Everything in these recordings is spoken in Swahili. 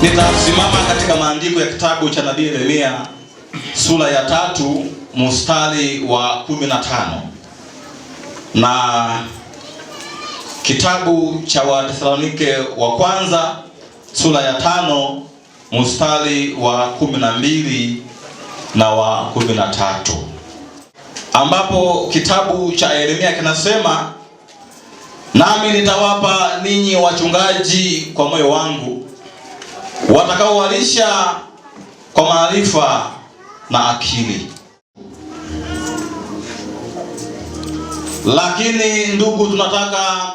Nitasimama katika maandiko ya kitabu cha nabii Yeremia sura ya 3 mstari wa 15 na kitabu cha Wathesalonike wa kwanza sura ya 5 mstari wa 12 na wa 13, ambapo kitabu cha Yeremia kinasema, nami nitawapa ninyi wachungaji kwa moyo wangu, watakaowalisha kwa maarifa na akili. Lakini ndugu, tunataka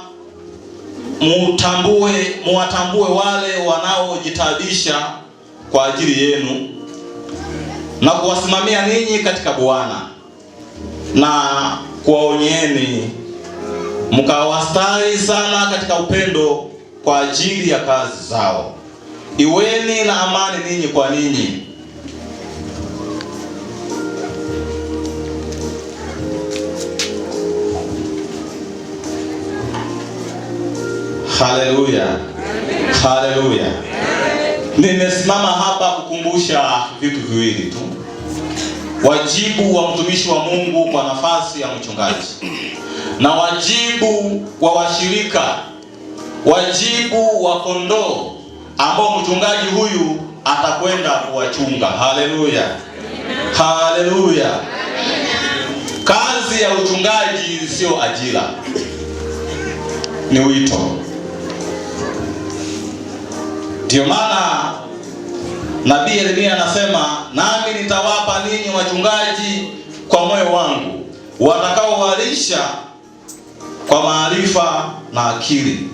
muwatambue wale wanaojitabisha kwa ajili yenu na kuwasimamia ninyi katika Bwana, na kuwaonyeni mkawastahi sana katika upendo kwa ajili ya kazi zao. Iweni na amani ninyi kwa ninyi. Haleluya, haleluya. Nimesimama hapa kukumbusha vitu viwili tu: wajibu wa mtumishi wa Mungu kwa nafasi ya mchungaji, na wajibu wa washirika, wajibu wa kondoo ambao mchungaji huyu atakwenda kuwachunga. Haleluya, haleluya. Kazi ya uchungaji sio ajira, ni wito. Ndio maana nabii Yeremia anasema, nami nitawapa ninyi wachungaji kwa moyo wangu, watakaowalisha kwa maarifa na akili.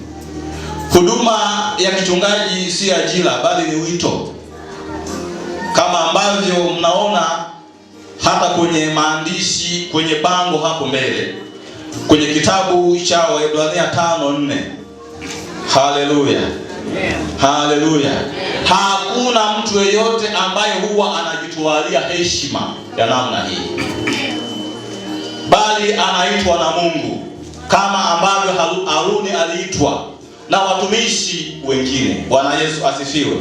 Huduma ya kichungaji si ajira, bali ni wito, kama ambavyo mnaona hata kwenye maandishi kwenye bango hapo mbele kwenye kitabu cha Waebrania 5:4. Haleluya, haleluya. Hakuna mtu yeyote ambaye huwa anajitwalia heshima ya namna hii, bali anaitwa na Mungu, kama ambavyo Haruni aliitwa na watumishi wengine. Bwana Yesu asifiwe.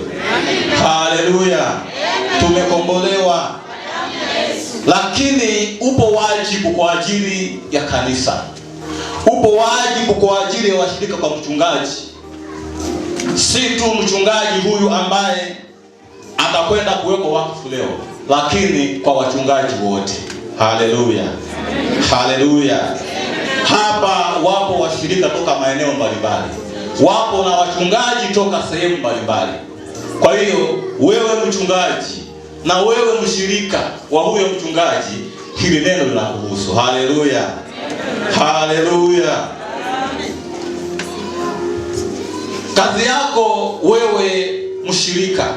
Haleluya. Tumekombolewa, lakini upo wajibu kwa ajili ya kanisa, upo wajibu kwa ajili ya washirika kwa mchungaji. Si tu mchungaji huyu ambaye atakwenda kuwekwa wakfu leo, lakini kwa wachungaji wote. Haleluya, haleluya. Hapa wapo washirika toka maeneo mbalimbali, wapo na wachungaji toka sehemu mbalimbali. Kwa hiyo wewe mchungaji na wewe mshirika wa huyo mchungaji, hili neno linakuhusu. Haleluya, haleluya. Kazi yako wewe mshirika,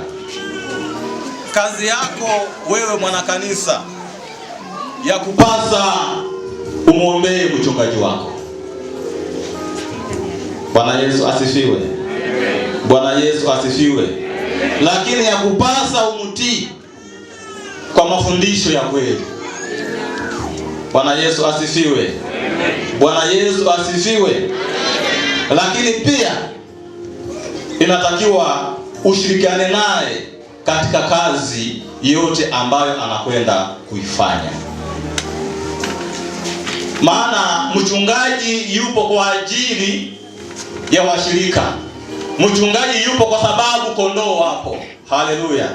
kazi yako wewe mwanakanisa, ya kupasa umwombee mchungaji wako. Bwana Yesu asifiwe. Bwana Yesu asifiwe. Lakini ya kupasa umutii kwa mafundisho ya kweli. Bwana Yesu asifiwe. Bwana Yesu asifiwe. Lakini pia inatakiwa ushirikiane naye katika kazi yote ambayo anakwenda kuifanya. Maana mchungaji yupo kwa ajili ya washirika. Mchungaji yupo kwa sababu kondoo wapo. Haleluya.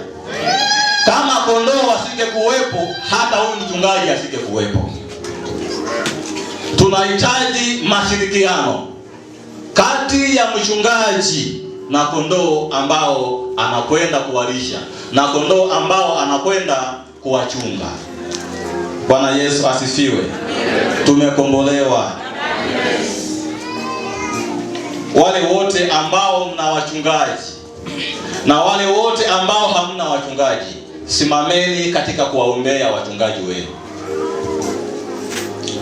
Kama kondoo wasingekuwepo, hata huyu mchungaji asingekuwepo. Tunahitaji mashirikiano kati ya mchungaji na kondoo ambao anakwenda kuwalisha, na kondoo ambao anakwenda kuwachunga. Bwana Yesu asifiwe. Tumekombolewa. Wale wote ambao mna wachungaji na wale wote ambao hamna wachungaji, simameni katika kuwaombea wachungaji wenu,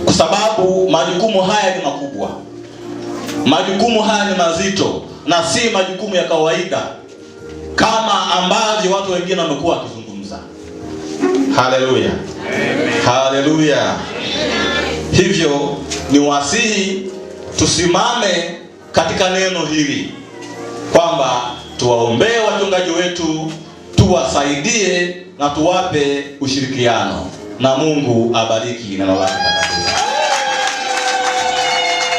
kwa sababu majukumu haya ni makubwa, majukumu haya ni mazito, na si majukumu ya kawaida kama ambavyo watu wengine wamekuwa wakizungumza. Haleluya, haleluya. Hivyo ni wasihi tusimame katika neno hili kwamba tuwaombee wachungaji wetu, tuwasaidie na tuwape ushirikiano, na Mungu abariki neno lake.